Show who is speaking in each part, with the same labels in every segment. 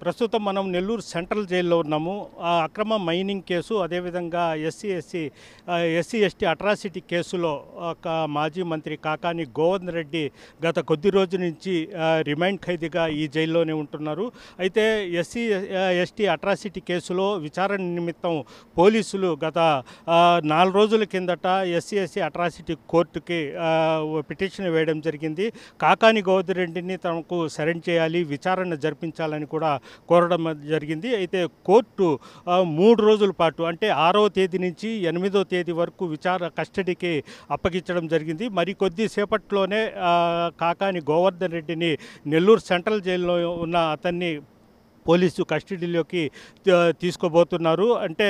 Speaker 1: ప్రస్తుతం మనం నెల్లూరు సెంట్రల్ జైల్లో ఉన్నాము. అక్రమ మైనింగ్ కేసు, అదేవిధంగా ఎస్సీ ఎస్టీ అట్రాసిటీ కేసులో మాజీ మంత్రి కాకాని గోవర్ధన్ రెడ్డి గత కొద్ది రోజుల నుంచి రిమైండ్ ఖైదీగా ఈ జైల్లోనే ఉంటున్నారు. అయితే ఎస్సీ ఎస్టీ అట్రాసిటీ కేసులో విచారణ నిమిత్తం పోలీసులు గత 4 రోజుల కిందట ఎస్సీ అట్రాసిటీ కోర్టుకి పిటిషన్ వేయడం జరిగింది. కాకాని గోవర్ధన్ రెడ్డిని తమకు సరెండర్ చేయాలి, విచారణ జరిపించాలని కూడా కోరడం జరిగింది. అయితే కోర్టు 3 రోజుల పాటు అంటే 6వ తేదీ నుంచి 8వ తేదీ వరకు కస్టడీకి అప్పగించడం జరిగింది. మరి కొద్దిసేపట్లోనే కాకాని గోవర్ధన్ రెడ్డిని నెల్లూరు సెంట్రల్ జైల్లో ఉన్న అతన్ని పోలీసు కస్టడీలోకి తీసుకోబోతున్నారు. అంటే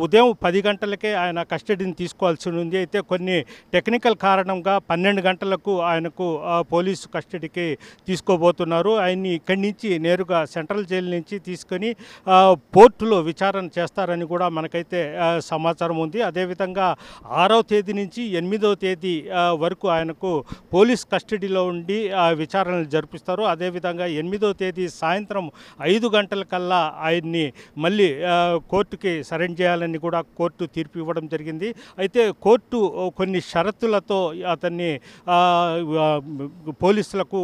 Speaker 1: ఉదయం 10 గంటలకే ఆయన కస్టడీని తీసుకోవాల్సి ఉంది. అయితే కొన్ని టెక్నికల్ కారణంగా 12 గంటలకు ఆయనకు పోలీసు కస్టడీకి తీసుకోబోతున్నారు. ఆయన్ని ఇక్కడి నుంచి నేరుగా సెంట్రల్ జైలు నుంచి తీసుకొని పోర్టులో విచారణ చేస్తారని కూడా మనకైతే సమాచారం ఉంది. అదేవిధంగా 6వ తేదీ నుంచి 8వ తేదీ వరకు ఆయనకు పోలీస్ కస్టడీలో ఉండి విచారణలు జరిపిస్తారు. అదేవిధంగా 8వ తేదీ సాయంత్రం 5 గంటలకల్లా ఆయన్ని మళ్ళీ కోర్టుకి సరెండర్ చేయాలని కూడా కోర్టు తీర్పు ఇవ్వడం జరిగింది. అయితే కోర్టు కొన్ని షరతులతో అతన్ని పోలీసులకు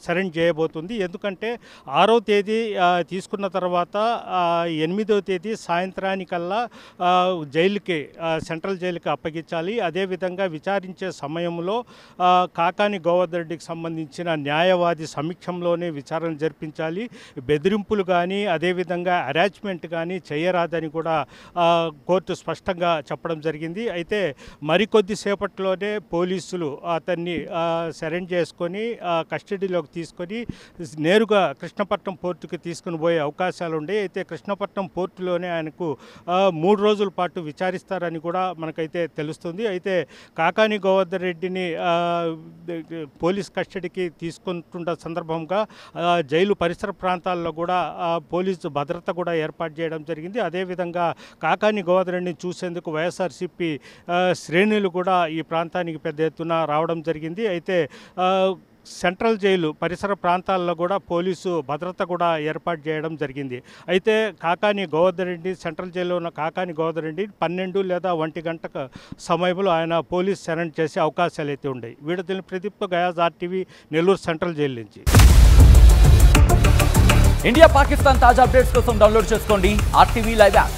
Speaker 1: సరెండర్ చేయబోతుంది. ఎందుకంటే 6వ తేదీ తీసుకున్న తర్వాత 8వ తేదీ సాయంత్రానికల్లా జైలుకి సెంట్రల్ జైలుకి అప్పగించాలి. అదేవిధంగా విచారించే సమయంలో కాకాని గోవర్ధన్ రెడ్డికి సంబంధించిన న్యాయవాది సమక్షంలోనే విచారణ జరిపించాలి. బెదిరింపులు కానీ అదేవిధంగా అరాచ్మెంట్ కానీ చేయరాదని కూడా కోర్టు స్పష్టంగా చెప్పడం జరిగింది. అయితే మరికొద్ది సేపట్లోనే పోలీసులు అతన్ని సరెండర్ చేసుకొని కస్టడీలోకి తీసుకొని నేరుగా కృష్ణపట్నం పోర్టుకి తీసుకుని పోయే అవకాశాలు ఉన్నాయి. అయితే కృష్ణపట్నం పోర్టులోనే ఆయనకు 3 రోజుల పాటు విచారిస్తారని కూడా మనకైతే తెలుస్తుంది. అయితే కాకాని గోవర్ధన్ రెడ్డిని పోలీస్ కస్టడీకి తీసుకుంటున్న సందర్భంగా జైలు పరిసర ప్రాంతాల్లో కూడా పోలీసు భద్రత కూడా ఏర్పాటు చేయడం జరిగింది. అదేవిధంగా కాకాని గోవర్ధన్ రెడ్డిని చూసేందుకు వైఎస్ఆర్సీపీ శ్రేణులు కూడా ఈ ప్రాంతానికి పెద్ద ఎత్తున రావడం జరిగింది. అయితే సెంట్రల్ జైలు పరిసర ప్రాంతాల్లో కూడా పోలీసు భద్రత కూడా ఏర్పాటు చేయడం జరిగింది. అయితే కాకాని గోవర్ధన్ రెడ్డి సెంట్రల్ జైల్లో ఉన్న కాకాని గోవర్ధన్ రెడ్డి 12 లేదా 1 గంట సమయంలో ఆయన పోలీస్ సరెండర్ చేసే అవకాశాలు అయితే ఉన్నాయి. వీడియోని ప్రదీప్తో Gayaz RTV Nellore central jail నుంచి.
Speaker 2: ఇండియా పాకిస్తాన్ తాజా అప్డేట్స్ కోసం డౌన్లోడ్ చేసుకోండి RTV లైవ్ యాప్.